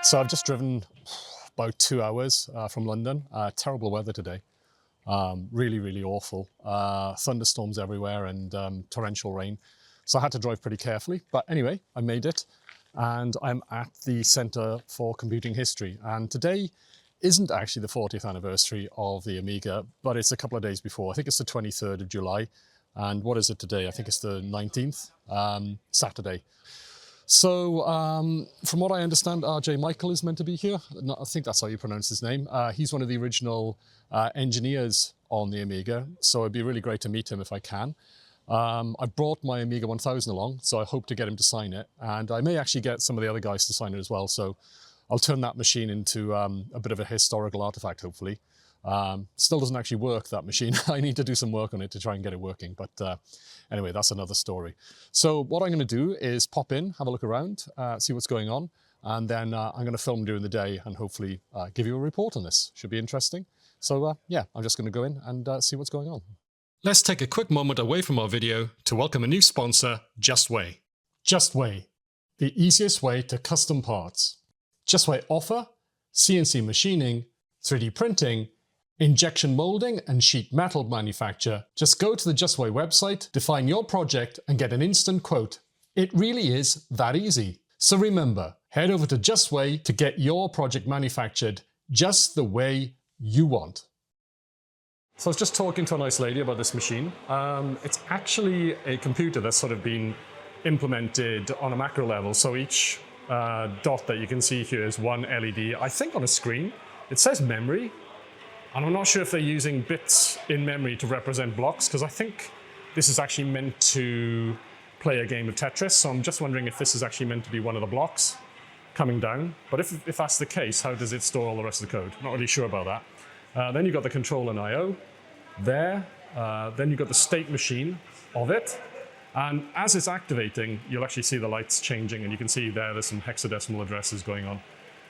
So I've just driven about 2 hours from London. Terrible weather today. Really, really awful. Thunderstorms everywhere and torrential rain. So I had to drive pretty carefully. But anyway, I made it. And I'm at the Centre for Computing History. And today isn't actually the 40th anniversary of the Amiga, but it's a couple of days before. I think it's the 23rd of July. And what is it today? I think it's the 19th, Saturday. So from what I understand, RJ Michael is meant to be here. I think that's how you pronounce his name. He's one of the original engineers on the Amiga, so it'd be really great to meet him if I can. I brought my Amiga 1000 along, so I hope to get him to sign it. And I may actually get some of the other guys to sign it as well. So I'll turn that machine into a bit of a historical artifact, hopefully. Still doesn't actually work, that machine. I need to do some work on it to try and get it working. But anyway, that's another story. So what I'm going to do is pop in, have a look around, see what's going on. And then I'm going to film during the day and hopefully give you a report on this. Should be interesting. So yeah, I'm just going to go in and see what's going on. Let's take a quick moment away from our video to welcome a new sponsor, JustWay. JustWay, the easiest way to custom parts. JustWay offer CNC machining, 3D printing, injection molding and sheet metal manufacture. Just go to the JustWay website, define your project and get an instant quote. It really is that easy. So remember, head over to JustWay to get your project manufactured just the way you want. So I was just talking to a nice lady about this machine. It's actually a computer that's sort of been implemented on a macro level. So each dot that you can see here is one LED, I think on a screen. It says memory. And I'm not sure if they're using bits in memory to represent blocks, because I think this is actually meant to play a game of Tetris. So I'm just wondering if this is actually meant to be one of the blocks coming down. But if that's the case, how does it store all the rest of the code? Not really sure about that. Then you've got the control and I/O there. Then you've got the state machine of it. And as it's activating, you'll actually see the lights changing. And you can see there's some hexadecimal addresses going on.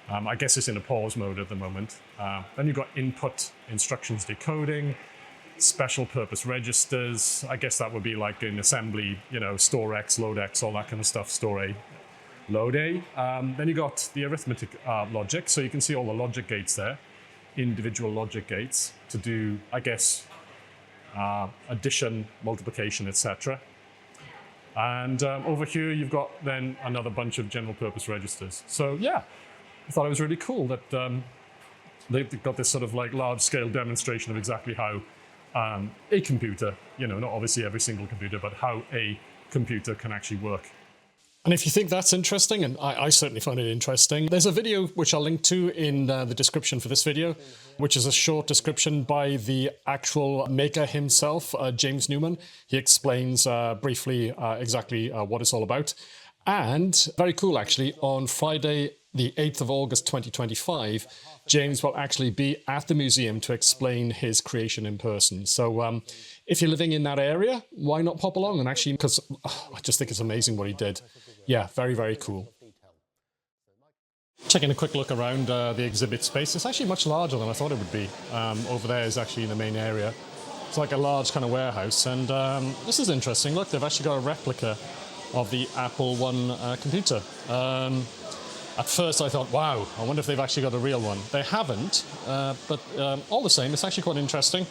I guess it's in a pause mode at the moment. Then you've got input instructions decoding, special purpose registers. I guess that would be like in assembly, you know, store X, load X, all that kind of stuff, store A, load A. Then you've got the arithmetic logic. So you can see all the logic gates there, individual logic gates to do, I guess, addition, multiplication, etc. And over here, you've got then another bunch of general purpose registers. So yeah. I thought it was really cool that they've got this sort of like large-scale demonstration of exactly how a computer, you know, not obviously every single computer, but how a computer can actually work. And if you think that's interesting, and I certainly find it interesting, there's a video which I'll link to in the description for this video, which is a short description by the actual maker himself, James Newman. He explains briefly exactly what it's all about. And very cool, actually, on Friday, the 8th of August 2025, James will actually be at the museum to explain his creation in person. So if you're living in that area, why not pop along and actually, because I just think it's amazing what he did. Yeah, very, very cool. Taking a quick look around the exhibit space, it's actually much larger than I thought it would be. Over there is actually the main area. It's like a large kind of warehouse. And this is interesting. Look, they've actually got a replica of the Apple I computer. At first I thought, wow, I wonder if they've actually got a real one. They haven't, but all the same, it's actually quite interesting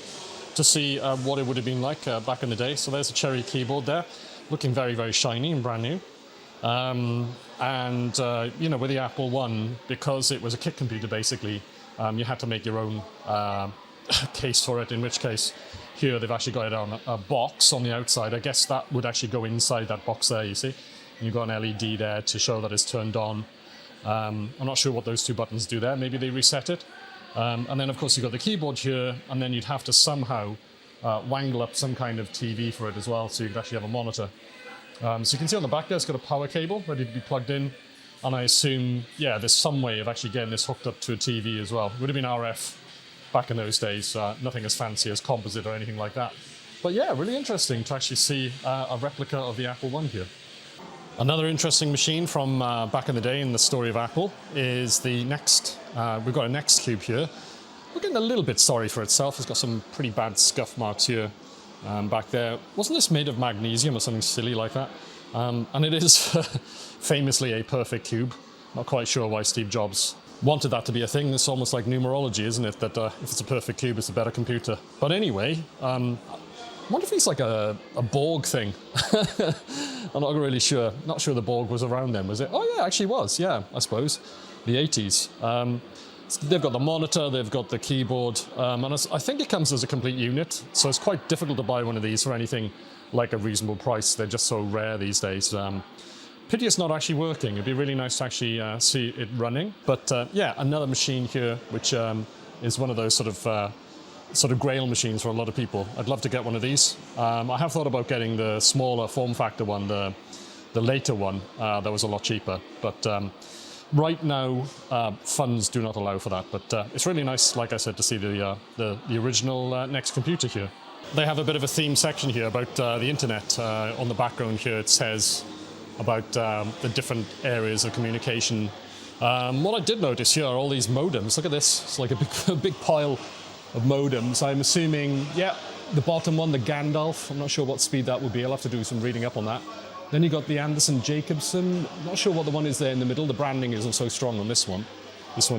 to see what it would have been like back in the day. So there's a cherry keyboard there, looking very, very shiny and brand new. You know, with the Apple I, because it was a kit computer basically, you had to make your own case for it, in which case here they've actually got it on a box on the outside. I guess that would actually go inside that box there, you see. And you've got an LED there to show that it's turned on. I'm not sure what those two buttons do there. Maybe they reset it. And then, of course, you've got the keyboard here, and then you'd have to somehow wangle up some kind of TV for it as well, so you could actually have a monitor. So you can see on the back there, it's got a power cable ready to be plugged in. And I assume, yeah, there's some way of actually getting this hooked up to a TV as well. It would have been RF back in those days, nothing as fancy as composite or anything like that. But yeah, really interesting to actually see a replica of the Apple I here. Another interesting machine from back in the day in the story of Apple is the Next. We've got a Next Cube here. We're getting a little bit sorry for itself. It's got some pretty bad scuff marks here back there. Wasn't this made of magnesium or something silly like that? And it is famously a perfect cube. Not quite sure why Steve Jobs wanted that to be a thing. It's almost like numerology, isn't it? That if it's a perfect cube, it's a better computer. But anyway, I wonder if it's like a Borg thing. I'm not really sure. Not sure the Borg was around then, was it? Oh yeah, actually was. Yeah, I suppose. The 80s. They've got the monitor, they've got the keyboard, and I think it comes as a complete unit. So it's quite difficult to buy one of these for anything like a reasonable price. They're just so rare these days. Pity it's not actually working. It'd be really nice to actually see it running. But yeah, another machine here, which is one of those sort of grail machines for a lot of people. I'd love to get one of these. I have thought about getting the smaller form factor one, the later one. That was a lot cheaper. But right now, funds do not allow for that. But it's really nice, like I said, to see the original Next computer here. They have a bit of a theme section here about the internet. On the background here, it says about the different areas of communication. What I did notice here are all these modems. Look at this. It's like a big pile of modems. I'm assuming, yeah, the bottom one, the Gandalf. I'm not sure what speed that would be. I'll have to do some reading up on that. Then you got the Anderson Jacobson. Not sure what the one is there in the middle. The branding isn't so strong on this one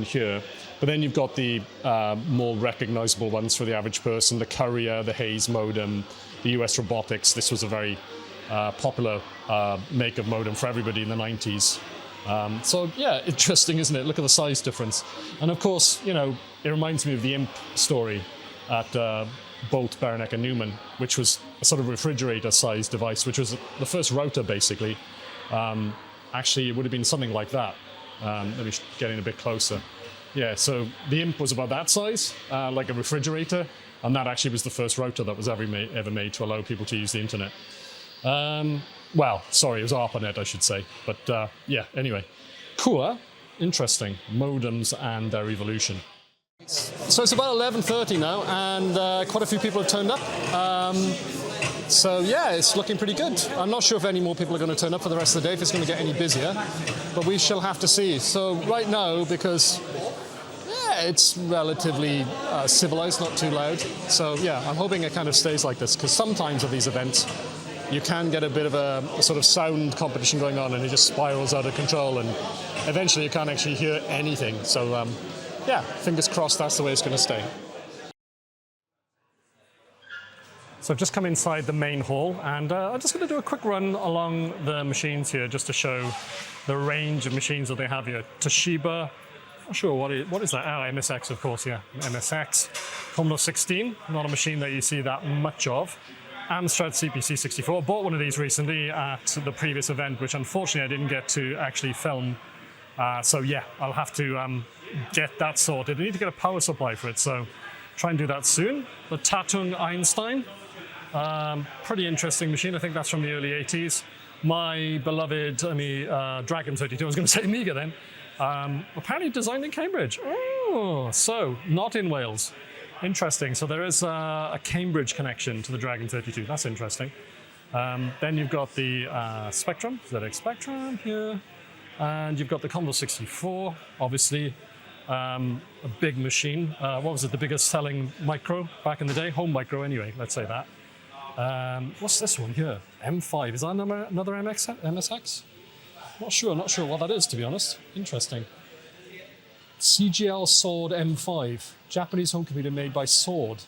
here. But then you've got the more recognizable ones for the average person, the Courier, the Hayes modem, the US Robotics. This was a very popular make of modem for everybody in the 90s. So yeah, interesting, isn't it? Look at the size difference. And of course, you know, it reminds me of the IMP story at Bolt, Beranek and Newman, which was a sort of refrigerator-sized device, which was the first router, basically. Actually, it would have been something like that. Let me get in a bit closer. Yeah, so the IMP was about that size, like a refrigerator, and that actually was the first router that was ever made to allow people to use the internet. Well, sorry, it was ARPANET, I should say. But yeah, anyway. Cool, interesting. Modems and their evolution. So it's about 11:30 now, and quite a few people have turned up. So yeah, it's looking pretty good. I'm not sure if any more people are going to turn up for the rest of the day, if it's going to get any busier, but we shall have to see. So right now, because yeah, it's relatively civilized, not too loud. So yeah, I'm hoping it kind of stays like this, because sometimes at these events, you can get a bit of a sort of sound competition going on, and it just spirals out of control, and eventually you can't actually hear anything. So yeah, fingers crossed that's the way it's going to stay. So I've just come inside the main hall, and I'm just going to do a quick run along the machines here just to show the range of machines that they have here. Toshiba, not sure what is that? Oh, MSX, of course, yeah. MSX. Commodore 16, not a machine that you see that much of. Amstrad CPC64. I bought one of these recently at the previous event, which unfortunately I didn't get to actually film. So yeah, I'll have to get that sorted. I need to get a power supply for it, so try and do that soon. The Tatung Einstein. Pretty interesting machine. I think that's from the early 80s. My beloved Dragon 32, I was going to say Amiga then, apparently designed in Cambridge. Oh, so not in Wales. Interesting. So there is a Cambridge connection to the Dragon 32. That's interesting. Then you've got the Spectrum, ZX Spectrum here. And you've got the Commodore 64, obviously. A big machine. What was it, the biggest selling micro back in the day? Home micro anyway, let's say that. What's this one here? M5, is that another MSX? Not sure what that is, to be honest. Interesting. CGL Sword M5, Japanese home computer made by Sword.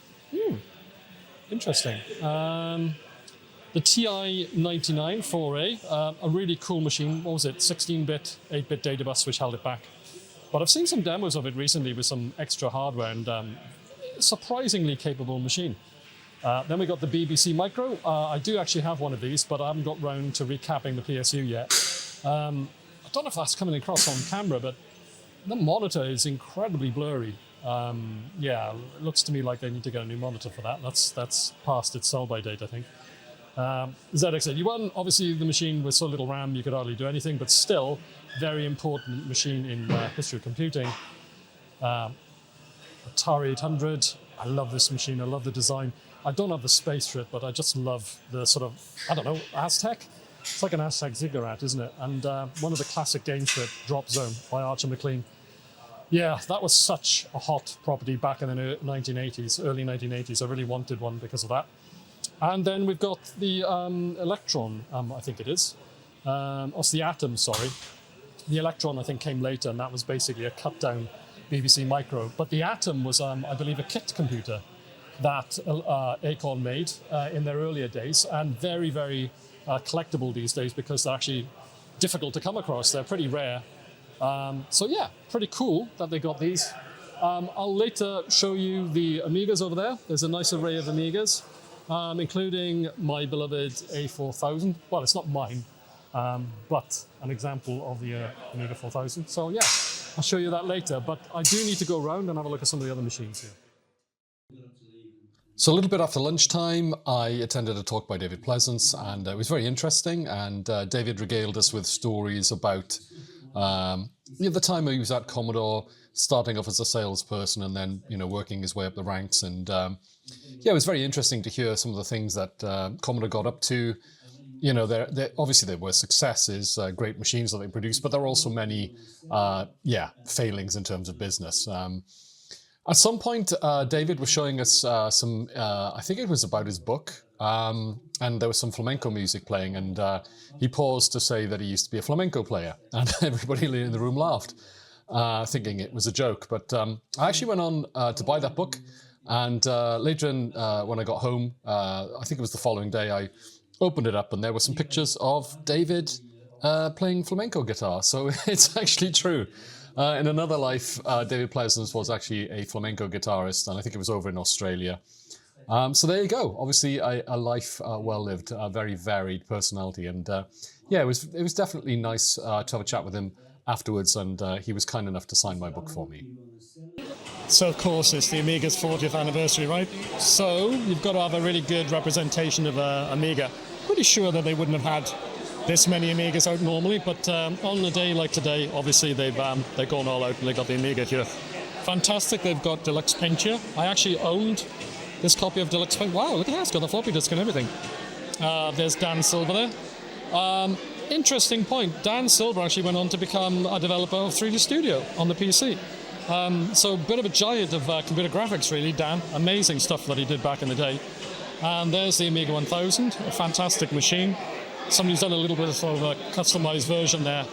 Interesting. The TI-99 4A, a really cool machine. What was it? 16-bit, 8-bit data bus, which held it back. But I've seen some demos of it recently with some extra hardware, and surprisingly capable machine. Then we got the BBC Micro. I do actually have one of these, but I haven't got round to recapping the PSU yet. I don't know if that's coming across on camera, but the monitor is incredibly blurry. Yeah, it looks to me like they need to get a new monitor for that. That's past its sell-by date, I think. ZX81, obviously the machine with so little RAM you could hardly do anything, but still very important machine in history of computing. Atari 800, I love this machine, I love the design. I don't have the space for it, but I just love the sort of, I don't know, Aztec? It's like an Aztec ziggurat, isn't it? And one of the classic games for it, Drop Zone by Archer McLean. Yeah, that was such a hot property back in the 1980s, early 1980s. I really wanted one because of that. And then we've got the Electron, I think it is. It's the Atom, sorry. The Electron, I think, came later, and that was basically a cut-down BBC Micro. But the Atom was, I believe, a kit computer that Acorn made in their earlier days, and very, very collectible these days because they're actually difficult to come across. They're pretty rare. So yeah, pretty cool that they got these. I'll later show you the Amigas over there. There's a nice array of Amigas, including my beloved A4000. Well, it's not mine, but an example of the Amiga 4000. So yeah, I'll show you that later. But I do need to go around and have a look at some of the other machines here. So a little bit after lunchtime, I attended a talk by David Pleasance, and it was very interesting. And David regaled us with stories about the time he was at Commodore, starting off as a salesperson and then, working his way up the ranks. And yeah, it was very interesting to hear some of the things that Commodore got up to. Obviously there were successes, great machines that they produced, but there were also many, failings in terms of business. At some point, David was showing us some, I think it was about his book, and there was some flamenco music playing, and he paused to say that he used to be a flamenco player, and everybody in the room laughed, thinking it was a joke. But I actually went on to buy that book, and later in, when I got home, I think it was the following day, I opened it up, and there were some pictures of David playing flamenco guitar, so it's actually true. In another life, David Pleasance was actually a flamenco guitarist, and I think it was over in Australia. So there you go. Obviously, a life well lived, a very varied personality, and yeah, it was definitely nice to have a chat with him afterwards, and he was kind enough to sign my book for me. So of course, it's the Amiga's 40th anniversary, right? So you've got to have a really good representation of Amiga. Pretty sure that they wouldn't have had this many Amigas out normally, but on a day like today, obviously they've gone all out and they got the Amiga here. Fantastic, they've got Deluxe Paint here. I actually owned this copy of Deluxe Paint. Wow, look at that, it's got the floppy disk and everything. There's Dan Silver there. Interesting point, Dan Silver actually went on to become a developer of 3D Studio on the PC. So a bit of a giant of computer graphics really, Dan. Amazing stuff that he did back in the day. And there's the Amiga 1000, a fantastic machine. Somebody's done a little bit of sort of a customized version there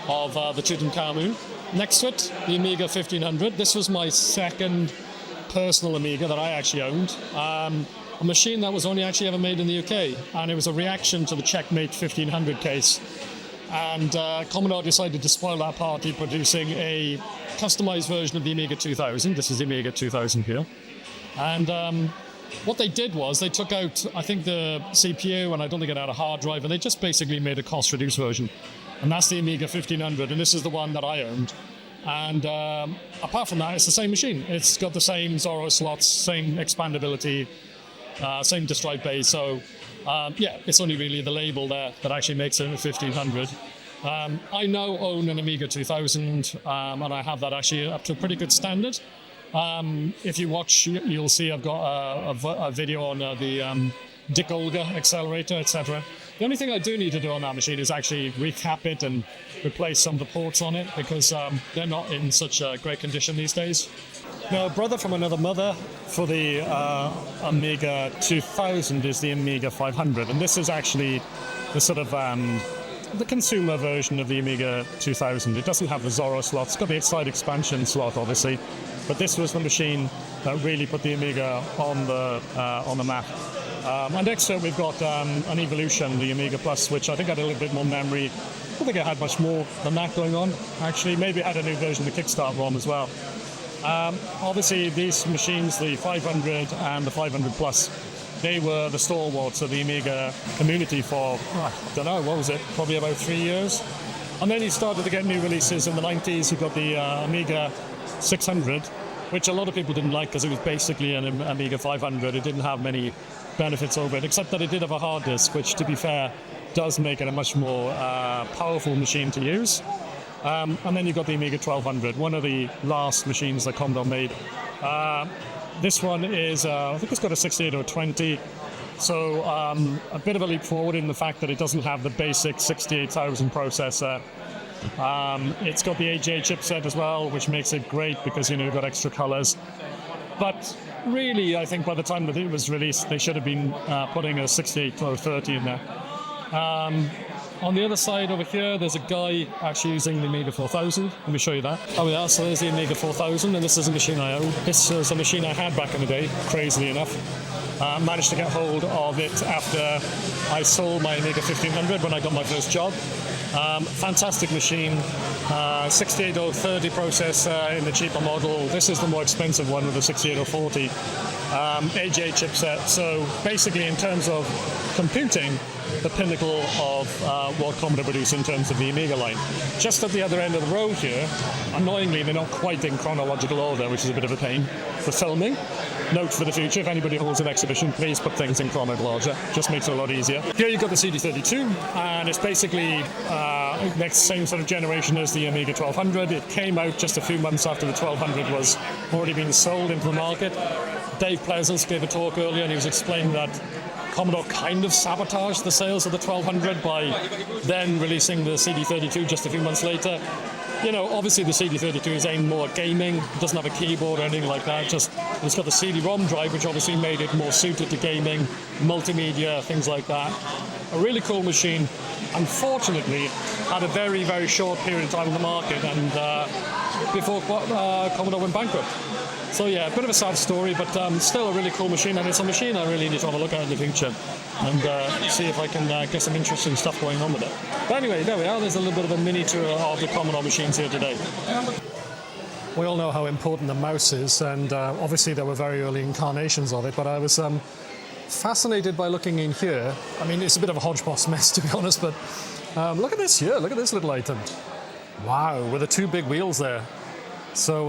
of the Tutankhamun. Next to it, the Amiga 1500. This was my second personal Amiga that I actually owned. A machine that was only actually ever made in the UK, and it was a reaction to the Checkmate 1500 case. And Commodore decided to spoil that party, producing a customized version of the Amiga 2000. This is the Amiga 2000 here. And what they did was they took out, I think, the CPU, and I don't think it had a hard drive, and they just basically made a cost-reduced version. And that's the Amiga 1500, and this is the one that I owned. And apart from that, it's the same machine. It's got the same Zorro slots, same expandability, same disk drive bay. So, yeah, it's only really the label there that actually makes it a 1500. I now own an Amiga 2000, and I have that actually up to a pretty good standard. If you watch, you'll see I've got a video on the Dick Olga accelerator, etc. The only thing I do need to do on that machine is actually recap it and replace some of the ports on it, because they're not in such great condition these days. Now, brother from another mother for the Amiga 2000 is the Amiga 500, and this is actually the sort of the consumer version of the Amiga 2000. It doesn't have the Zorro slots. It's got the side expansion slot, obviously, but this was the machine that really put the Amiga on the map. And next to it, we've got an Evolution, the Amiga Plus, which I think had a little bit more memory. I don't think it had much more than that going on, actually. Maybe it had a new version of the Kickstart ROM as well. Obviously, these machines, the 500 and the 500 Plus, they were the stalwarts of the Amiga community for, I don't know, what was it, probably about 3 years. And then he started to get new releases in the 90s. He got the Amiga 600, which a lot of people didn't like because it was basically an Amiga 500. It didn't have many benefits over it, except that it did have a hard disk, which, to be fair, does make it a much more powerful machine to use. And then you've got the Amiga 1200, one of the last machines that Commodore made. This one is, I think it's got a 68 or 20. So a bit of a leap forward in the fact that it doesn't have the basic 68,000 processor. It's got the AGA chipset as well, which makes it great because, you know, you've got extra colors. But really, I think by the time that it was released, they should have been putting a 6830 in there. On the other side over here, there's a guy actually using the Amiga 4000. Let me show you that. Oh yeah, so there's the Amiga 4000, and this is a machine I own. This is a machine I had back in the day, crazily enough. Managed to get hold of it after I sold my Amiga 1500 when I got my first job. Fantastic machine, 68030 processor in the cheaper model. This is the more expensive one with the 68040 AGA chipset. So basically, in terms of computing, the pinnacle of what Commodore produced in terms of the Amiga line. Just at the other end of the road here, annoyingly, they're not quite in chronological order, which is a bit of a pain for filming. Note for the future, if anybody holds an exhibition, please put things in chronological order. Just makes it a lot easier. Here you've got the CD32, and it's basically next same sort of generation as the Amiga 1200. It came out just a few months after the 1200 was already being sold into the market. Dave Pleasance gave a talk earlier, and he was explaining that Commodore kind of sabotaged the sales of the 1200 by then releasing the CD32 just a few months later. You know, obviously the CD32 is aimed more at gaming. It doesn't have a keyboard or anything like that. Just it's got the CD-ROM drive, which obviously made it more suited to gaming, multimedia, things like that. A really cool machine. Unfortunately, had a very, very short period of time on the market, and before Commodore went bankrupt. So yeah, a bit of a sad story, but still a really cool machine, and it's a machine I really need to have a look at in the future and see if I can get some interesting stuff going on with it. But anyway, there we are. There's a little bit of a mini tour of the Commodore machines here today. We all know how important the mouse is, and obviously there were very early incarnations of it, but I was fascinated by looking in here. I mean, it's a bit of a hodgepodge mess, to be honest, but look at this here. Look at this little item. Wow, with the two big wheels there. So,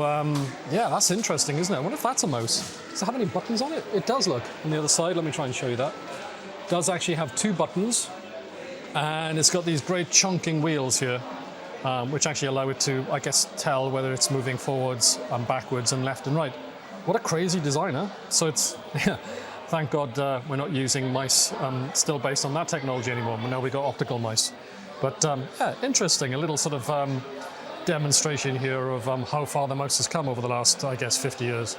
yeah, that's interesting, isn't it? I wonder if that's a mouse. Does it have any buttons on it? It does, look. On the other side, let me try and show you that. It does actually have two buttons, and it's got these great chunking wheels here, which actually allow it to, I guess, tell whether it's moving forwards and backwards and left and right. What a crazy design, huh? So it's, yeah, thank God we're not using mice still based on that technology anymore. Now we've got optical mice. But, yeah, interesting. A little sort of demonstration here of how far the mouse has come over the last, I guess, 50 years.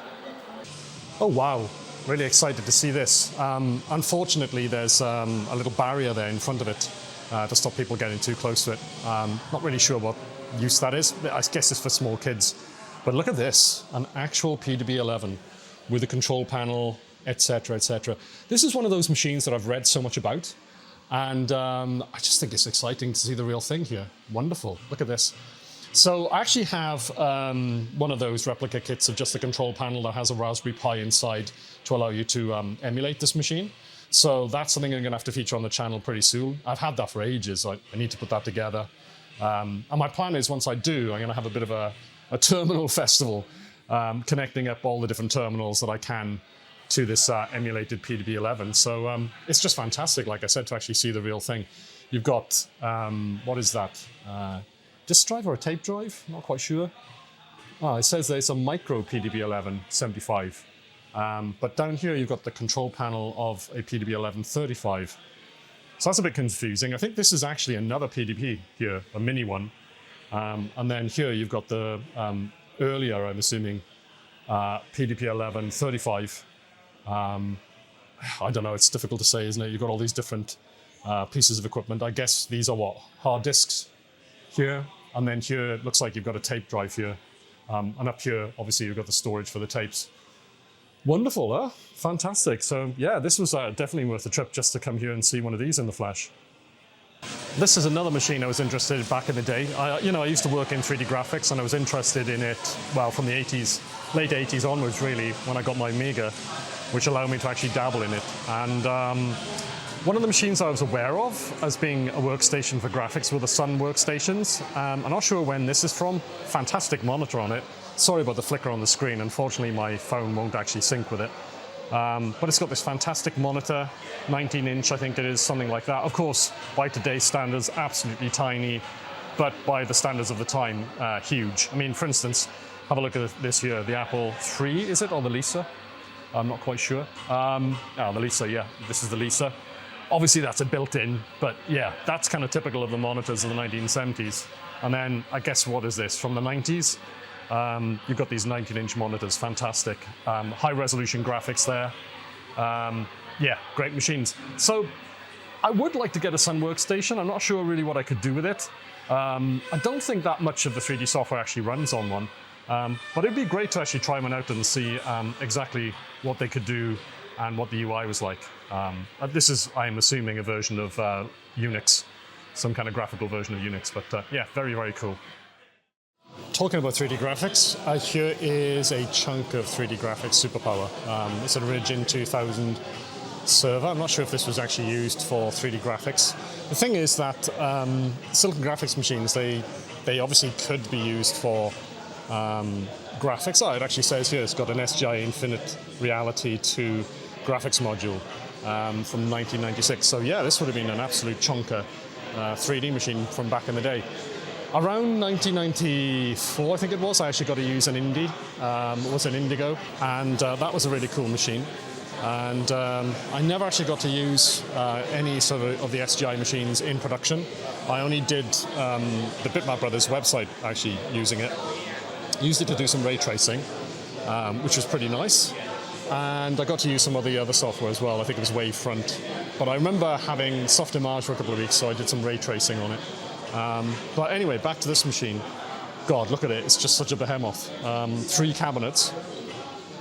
Oh wow, really excited to see this. Unfortunately, there's a little barrier there in front of it to stop people getting too close to it. Not really sure what use that is. I guess it's for small kids. But look at this, an actual PDB-11 with a control panel, etc., etc. This is one of those machines that I've read so much about, and I just think it's exciting to see the real thing here. Wonderful, look at this. So I actually have one of those replica kits of just the control panel that has a Raspberry Pi inside to allow you to emulate this machine. So that's something I'm going to have to feature on the channel pretty soon. I've had that for ages. I need to put that together. And my plan is once I do, I'm going to have a bit of a terminal festival, connecting up all the different terminals that I can to this emulated PDB-11. So it's just fantastic, like I said, to actually see the real thing. You've got, what is that? Disk drive or a tape drive? Not quite sure. Oh, it says there's a micro PDB-11 75. But down here you've got the control panel of a PDB-11 35. So that's a bit confusing. I think this is actually another PDB here, a mini one. And then here you've got the earlier, I'm assuming, PDB-11 35. I don't know, it's difficult to say, isn't it? You've got all these different pieces of equipment. I guess these are what? Hard disks here. And then here, it looks like you've got a tape drive here. And up here, obviously, you've got the storage for the tapes. Wonderful, huh? Fantastic. So, yeah, this was definitely worth the trip just to come here and see one of these in the flesh. This is another machine I was interested in back in the day. I used to work in 3D graphics, and I was interested in it, well, from the 80s, late 80s onwards, really, when I got my Amiga, which allowed me to actually dabble in it. And one of the machines I was aware of as being a workstation for graphics were the Sun workstations. I'm not sure when this is from. Fantastic monitor on it. Sorry about the flicker on the screen. Unfortunately, my phone won't actually sync with it. But it's got this fantastic monitor, 19-inch, I think it is, something like that. Of course, by today's standards, absolutely tiny, but by the standards of the time, huge. I mean, for instance, have a look at this here, the Apple III, is it, or the Lisa? I'm not quite sure. The Lisa, yeah, this is the Lisa. Obviously that's a built-in, but yeah, that's kind of typical of the monitors of the 1970s. And then I guess what is this, from the 90s? You've got these 19-inch monitors, fantastic. High-resolution graphics there. Yeah, great machines. So I would like to get a Sun Workstation. I'm not sure really what I could do with it. I don't think that much of the 3D software actually runs on one. But it'd be great to actually try one out and see exactly what they could do and what the UI was like. This is, I'm assuming, a version of Unix, some kind of graphical version of Unix, but yeah, very, very cool. Talking about 3D graphics, here is a chunk of 3D graphics superpower. It's an Origin 2000 server. I'm not sure if this was actually used for 3D graphics. The thing is that silicon graphics machines, they obviously could be used for graphics. Oh, it actually says here it's got an SGI Infinite Reality 2 graphics module from 1996. So yeah, this would have been an absolute chonker 3D machine from back in the day. Around 1994, I think it was, I actually got to use an Indie. It was an Indigo, and that was a really cool machine. And I never actually got to use any sort of the SGI machines in production. I only did the Bitmap Brothers website actually using it. Used it to do some ray tracing, which was pretty nice. And I got to use some of the other software as well. I think it was Wavefront. But I remember having Softimage for a couple of weeks, so I did some ray tracing on it. But anyway, back to this machine. God, look at it. It's just such a behemoth. 3 cabinets.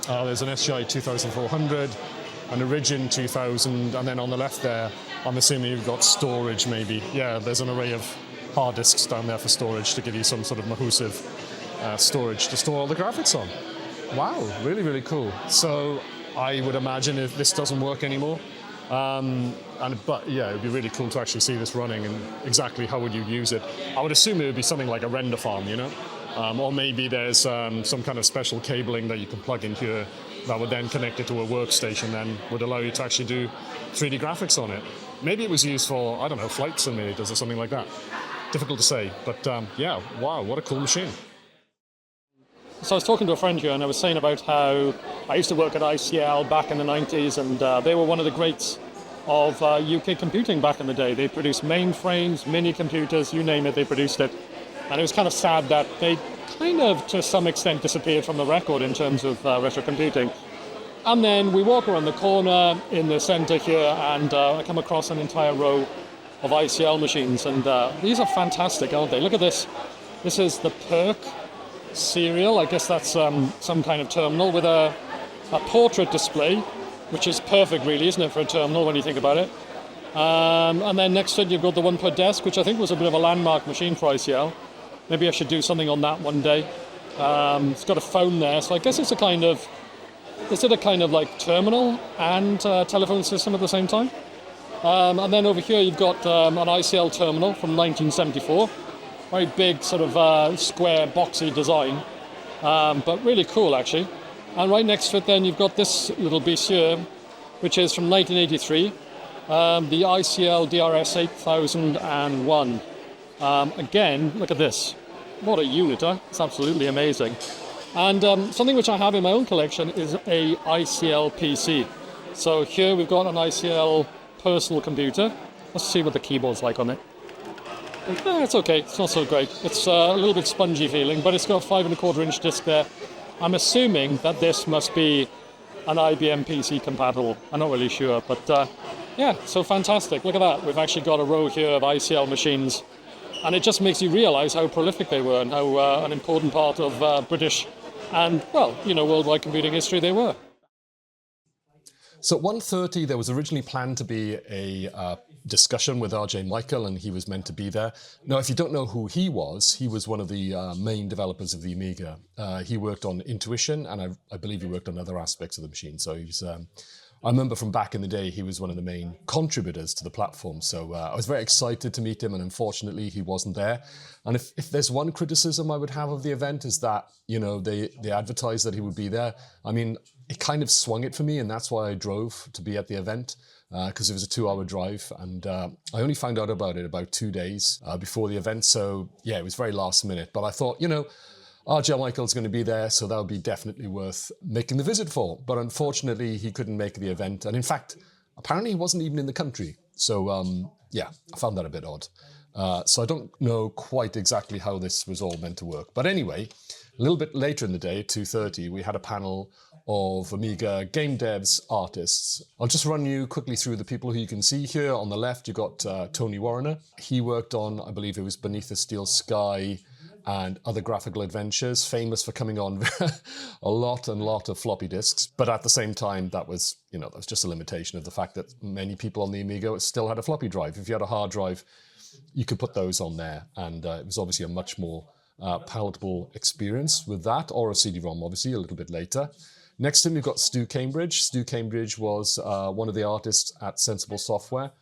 There's an SGI 2400, an Origin 2000, and then on the left there, I'm assuming you've got storage maybe. Yeah, there's an array of hard disks down there for storage to give you some sort of massive storage to store all the graphics on. Wow, really, really cool. So I would imagine if this doesn't work anymore, but yeah, it would be really cool to actually see this running and exactly how would you use it. I would assume it would be something like a render farm, you know? Or maybe there's some kind of special cabling that you can plug into here that would then connect it to a workstation and would allow you to actually do 3D graphics on it. Maybe it was used for, I don't know, flight simulators or something like that. Difficult to say, but yeah, wow, what a cool machine. So I was talking to a friend here and I was saying about how I used to work at ICL back in the 90s, and they were one of the greats of UK computing back in the day. They produced mainframes, mini computers, you name it, they produced it. And it was kind of sad that they kind of, to some extent, disappeared from the record in terms of retro computing. And then we walk around the corner in the center here and I come across an entire row of ICL machines, and these are fantastic, aren't they? Look at this. This is the PERC serial. I guess that's some kind of terminal with a portrait display, which is perfect really, isn't it, for a terminal when you think about it. And then next to it you've got the one per desk, which I think was a bit of a landmark machine for ICL. Maybe I should do something on that one day. It's got a phone there, so I guess it's a kind of, is it a kind of like terminal and telephone system at the same time? And then over here you've got an ICL terminal from 1974. Very big sort of square boxy design, but really cool actually. And right next to it then you've got this little beast here, which is from 1983, the ICL DRS 8001. Again, look at this. What a unit, huh? It's absolutely amazing. And something which I have in my own collection is a ICL PC. So here we've got an ICL personal computer. Let's see what the keyboard's like on it. It's okay, it's not so great. It's a little bit spongy feeling, but it's got a 5.25-inch disc there. I'm assuming that this must be an IBM PC compatible. I'm not really sure, but yeah, so fantastic. Look at that. We've actually got a row here of ICL machines, and it just makes you realize how prolific they were and how an important part of British and, well, you know, worldwide computing history they were. So at 1:30, there was originally planned to be a discussion with RJ Michael, and he was meant to be there. Now, if you don't know who he was one of the main developers of the Amiga. He worked on Intuition, and I believe he worked on other aspects of the machine. So he's, I remember from back in the day, he was one of the main contributors to the platform. So I was very excited to meet him, and unfortunately, he wasn't there. And if there's one criticism I would have of the event is that, you know, they advertised that he would be there. I mean, it kind of swung it for me, and that's why I drove to be at the event, because it was a 2-hour drive, and I only found out about it about 2 days before the event. So yeah, it was very last minute. But I thought, you know, RJ Michael's going to be there, so that'll be definitely worth making the visit for. But unfortunately, he couldn't make the event. And in fact, apparently he wasn't even in the country. So yeah, I found that a bit odd. So I don't know quite exactly how this was all meant to work. But anyway, a little bit later in the day, 2:30, we had a panel of Amiga game devs, artists. I'll just run you quickly through the people who you can see here. On the left, you've got Tony Warner. He worked on, I believe it was Beneath the Steel Sky and other graphical adventures, famous for coming on a lot of floppy disks. But at the same time, that was just a limitation of the fact that many people on the Amiga still had a floppy drive. If you had a hard drive, you could put those on there. And it was obviously a much more palatable experience with that, or a CD-ROM, obviously, a little bit later. Next to him, you've got Stu Cambridge. Stu Cambridge was one of the artists at Sensible Software.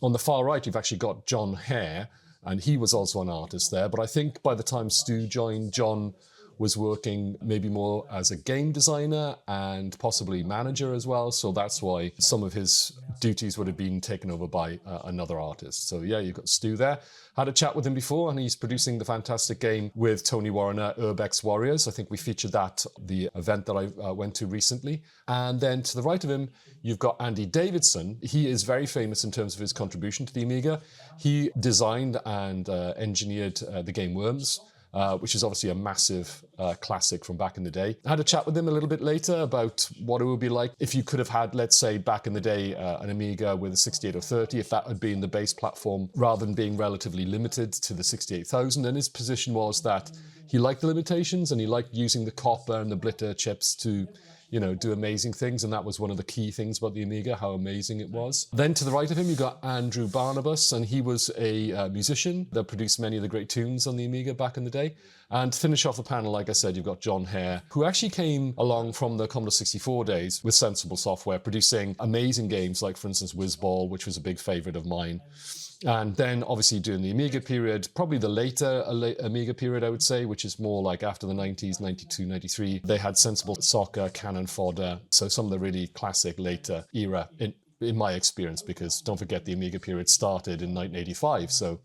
On the far right, you've actually got John Hare, and he was also an artist there. But I think by the time Stu joined, John was working maybe more as a game designer and possibly manager as well. So that's why some of his duties would have been taken over by another artist. So yeah, you've got Stu there. Had a chat with him before, and he's producing the fantastic game with Tony Warner, Urbex Warriors. I think we featured that the event that I went to recently. And then to the right of him, you've got Andy Davidson. He is very famous in terms of his contribution to the Amiga. He designed and engineered the game Worms, which is obviously a massive classic from back in the day. I had a chat with him a little bit later about what it would be like if you could have had, let's say, back in the day, an Amiga with a 6830, if that had been the base platform, rather than being relatively limited to the 68000. And his position was that he liked the limitations and he liked using the copper and the Blitter chips to do amazing things, and that was one of the key things about the Amiga, how amazing it was. Then to the right of him, you got Andrew Barnabas, and he was a musician that produced many of the great tunes on the Amiga back in the day. And to finish off the panel, like I said, you've got John Hare, who actually came along from the Commodore 64 days with Sensible Software, producing amazing games like, for instance, Whizball, which was a big favorite of mine. And then obviously during the Amiga period, probably the later Amiga period, I would say, which is more like after the 90s, 92, 93, they had Sensible Soccer, Cannon Fodder. So some of the really classic later era in my experience, because don't forget the Amiga period started in 1985. So,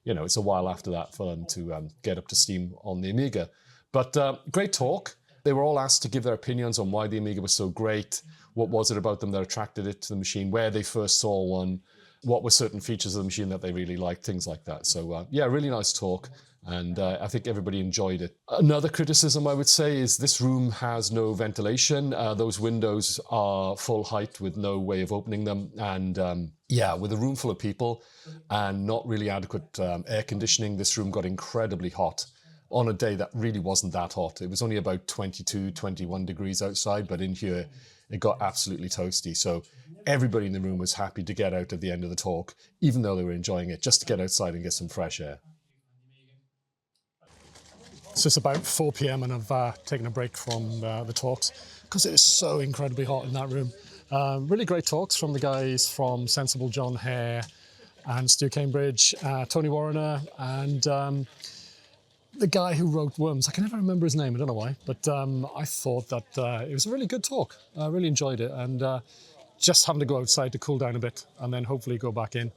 it's a while after that for them to get up to steam on the Amiga. But great talk. They were all asked to give their opinions on why the Amiga was so great. What was it about them that attracted it to the machine, where they first saw one, what were certain features of the machine that they really liked, things like that. So yeah, really nice talk, and I think everybody enjoyed it. Another criticism I would say is this room has no ventilation. Those windows are full height with no way of opening them, and yeah, with a room full of people and not really adequate air conditioning, this room got incredibly hot on a day that really wasn't that hot. It was only about 22, 21 degrees outside, but in here it got absolutely toasty. So everybody in the room was happy to get out at the end of the talk, even though they were enjoying it, just to get outside and get some fresh air. So it's about 4 p.m. and I've taken a break from the talks because it is so incredibly hot in that room. Really great talks from the guys from Sensible, John Hare and Stu Cambridge, Tony Warner, and the guy who wrote Worms. I can never remember his name, I don't know why, but I thought that it was a really good talk. I really enjoyed it, and just having to go outside to cool down a bit and then hopefully go back in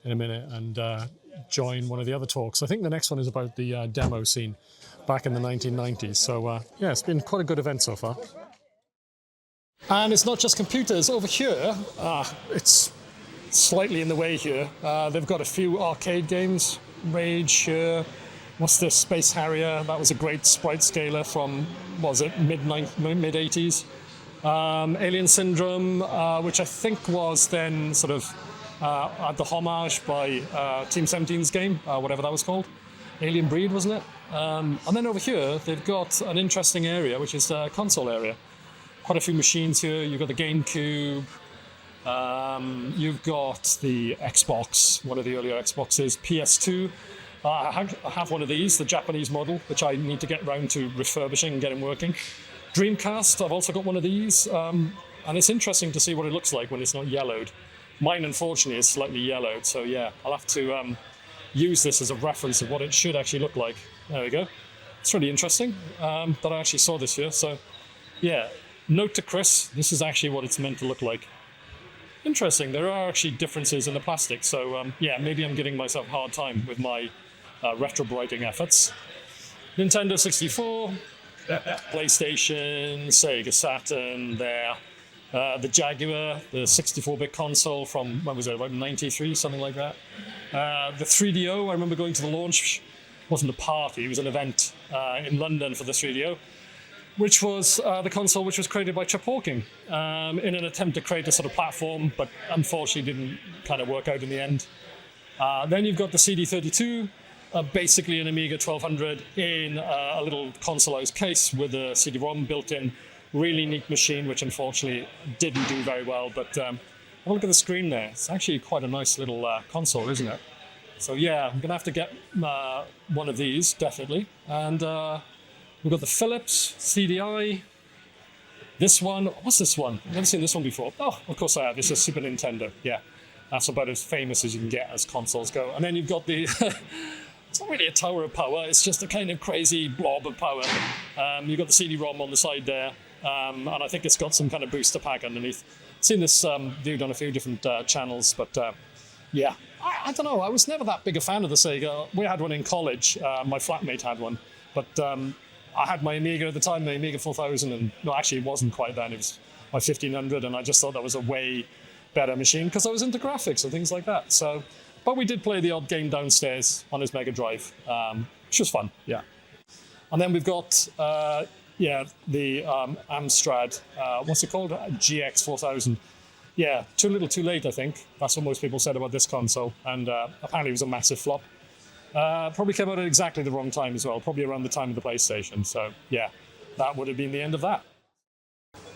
a minute and join one of the other talks. I think the next one is about the demo scene back in the 1990s. So yeah, it's been quite a good event so far. And it's not just computers. Over here, it's slightly in the way here. They've got a few arcade games. Rage here. What's this? Space Harrier. That was a great sprite scaler from, what was it, mid-80s. Alien Syndrome, which I think was then sort of the homage by Team 17's game, whatever that was called. Alien Breed, wasn't it? And then over here, they've got an interesting area, which is the console area. Quite a few machines here. You've got the GameCube. You've got the Xbox, one of the earlier Xboxes, PS2. I have one of these, the Japanese model, which I need to get round to refurbishing and getting working. Dreamcast, I've also got one of these, and it's interesting to see what it looks like when it's not yellowed. Mine, unfortunately, is slightly yellowed, so yeah, I'll have to use this as a reference of what it should actually look like. There we go. It's really interesting that I actually saw this here, so yeah. Note to Chris, this is actually what it's meant to look like. Interesting, there are actually differences in the plastic, so yeah, maybe I'm giving myself a hard time with my retrobrighting efforts. Nintendo 64, PlayStation, Sega Saturn there. The Jaguar, the 64-bit console from, when was it, about 93, something like that. The 3DO, I remember going to the launch. It wasn't a party, it was an event in London for the 3DO, which was the console which was created by Chip Hawking in an attempt to create a sort of platform, but unfortunately didn't kind of work out in the end. Then you've got the CD32, basically an Amiga 1200 in a little consoleized case with a CD-ROM built in. Really neat machine, which unfortunately didn't do very well, but look at the screen there. It's actually quite a nice little console, isn't it? So yeah, I'm gonna have to get one of these, definitely. And we've got the Philips CDI. This one, what's this one? I've never seen this one before. Oh, of course I have. It's a Super Nintendo. Yeah, that's about as famous as you can get as consoles go. And then you've got the, it's not really a tower of power, it's just a kind of crazy blob of power. You've got the CD-ROM on the side there. And I think it's got some kind of booster pack underneath. I've seen this viewed on a few different channels, but yeah, I don't know. I was never that big a fan of the Sega. We had one in college. My flatmate had one, but I had my Amiga at the time, the Amiga 4000, and no, actually it wasn't quite then. It was my 1500, and I just thought that was a way better machine because I was into graphics and things like that. So, but we did play the odd game downstairs on his Mega Drive, which was fun. Yeah, and then we've got. Yeah, the Amstrad, what's it called? GX 4000. Yeah, too little too late, I think. That's what most people said about this console. And apparently it was a massive flop. Probably came out at exactly the wrong time as well, probably around the time of the PlayStation. So yeah, that would have been the end of that.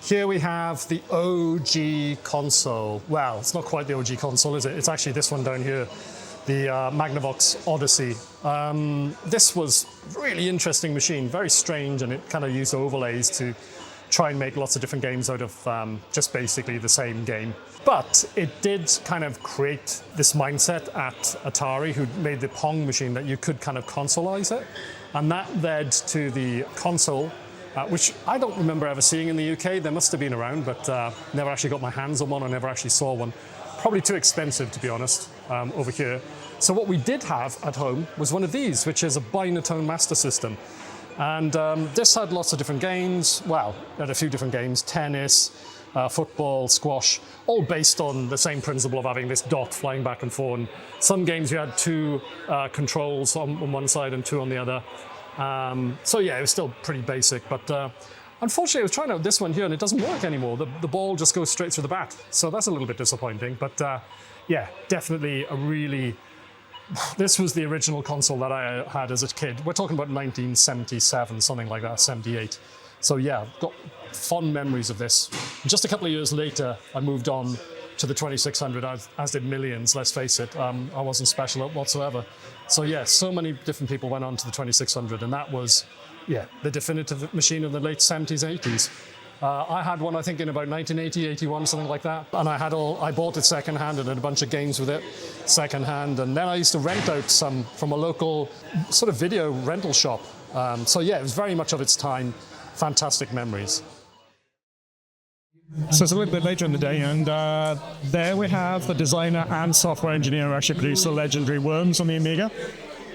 Here we have the OG console. Well, it's not quite the OG console, is it? It's actually this one down here. The Magnavox Odyssey. This was a really interesting machine, very strange, and it kind of used overlays to try and make lots of different games out of just basically the same game. But it did kind of create this mindset at Atari, who made the PONG machine, that you could kind of consoleize it. And that led to the console, which I don't remember ever seeing in the UK. They must have been around, but never actually got my hands on one. I never actually saw one. Probably too expensive, to be honest, over here. So what we did have at home was one of these, which is a Binatone Master System. And this had lots of different games. Well, it had a few different games, tennis, football, squash, all based on the same principle of having this dot flying back and forth. And some games you had two controls on one side and two on the other. So yeah, it was still pretty basic, but unfortunately, I was trying out this one here, and it doesn't work anymore. The ball just goes straight through the bat. So that's a little bit disappointing. But yeah, definitely a really... This was the original console that I had as a kid. We're talking about 1977, something like that, 78. So yeah, I've got fond memories of this. Just a couple of years later, I moved on to the 2600, as did millions, let's face it. I wasn't special whatsoever. So yeah, so many different people went on to the 2600, and that was... yeah, the definitive machine of the late 70s, 80s. I had one, I think, in about 1980, 81, something like that. And I bought it secondhand and had a bunch of games with it secondhand. And then I used to rent out some from a local sort of video rental shop. So yeah, it was very much of its time. Fantastic memories. So it's a little bit later in the day, and there we have the designer and software engineer who actually produced the legendary Worms on the Amiga.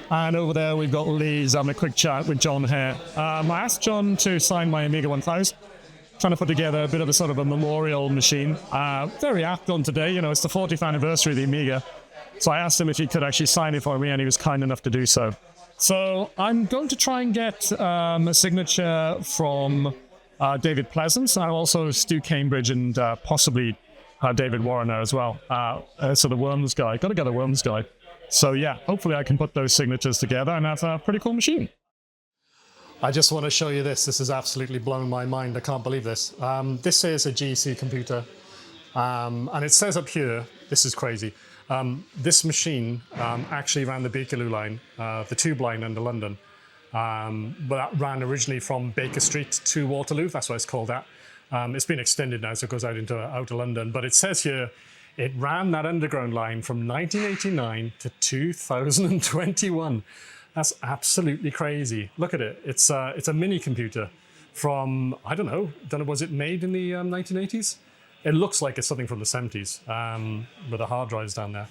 And over there we've got Liz having a quick chat with John here. I asked John to sign my Amiga 1000, trying to put together a bit of a sort of a memorial machine. Very apt on today, you know, it's the 40th anniversary of the Amiga. So I asked him if he could actually sign it for me, and he was kind enough to do so. So I'm going to try and get a signature from David Pleasance, and also Stu Cambridge, and possibly David Warrener as well. So the Worms guy, got to get a Worms guy. So yeah, hopefully I can put those signatures together and have a pretty cool machine. I just want to show you this. This has absolutely blown my mind. I can't believe this. This is a GC computer. And it says up here, this is crazy. This machine actually ran the Beekaloo line, the tube line under London. But that ran originally from Baker Street to Waterloo. That's why it's called that. It's been extended now, so it goes out into outer London. But it says here, it ran that underground line from 1989 to 2021. That's absolutely crazy. Look at it. It's a mini computer from, I don't know, was it made in the 1980s? It looks like it's something from the 70s with the hard drives down there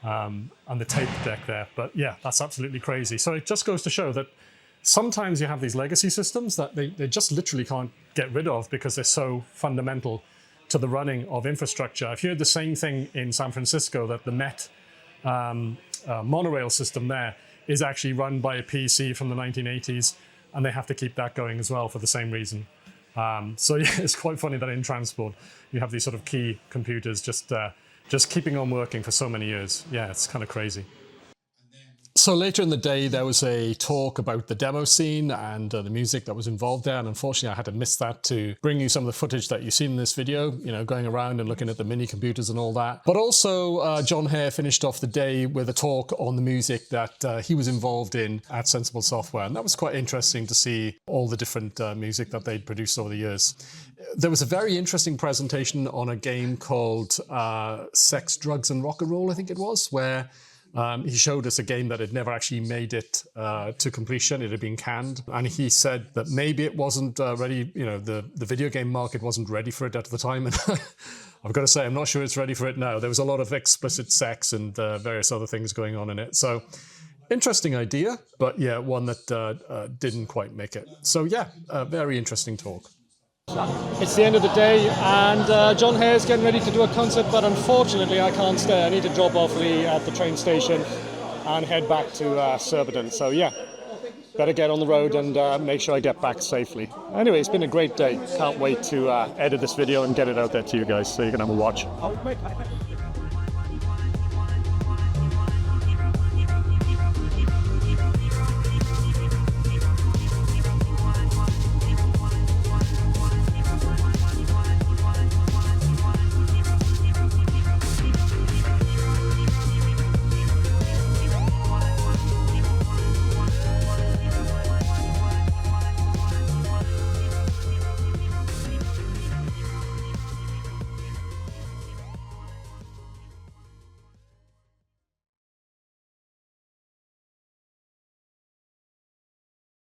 and the tape deck there. But yeah, that's absolutely crazy. So it just goes to show that sometimes you have these legacy systems that they just literally can't get rid of because they're so fundamental to the running of infrastructure. I've heard the same thing in San Francisco, that the Met monorail system there is actually run by a PC from the 1980s, and they have to keep that going as well for the same reason. So yeah, it's quite funny that in transport you have these sort of key computers just keeping on working for so many years. Yeah, it's kind of crazy. So later in the day, there was a talk about the demo scene and the music that was involved there. And unfortunately, I had to miss that to bring you some of the footage that you've seen in this video, you know, going around and looking at the mini computers and all that. But also, John Hare finished off the day with a talk on the music that he was involved in at Sensible Software. And that was quite interesting to see all the different music that they'd produced over the years. There was a very interesting presentation on a game called Sex, Drugs and Rock and Roll, I think it was, where he showed us a game that had never actually made it to completion. It had been canned. And he said that maybe it wasn't ready, you know, the video game market wasn't ready for it at the time. And I've got to say, I'm not sure it's ready for it now. There was a lot of explicit sex and various other things going on in it. So interesting idea, but yeah, one that didn't quite make it. So yeah, a very interesting talk. It's the end of the day, and John Hare's getting ready to do a concert, but unfortunately I can't stay. I need to drop off Lee at the train station and head back to Surbiton. So yeah, better get on the road and make sure I get back safely. Anyway, it's been a great day. Can't wait to edit this video and get it out there to you guys so you can have a watch.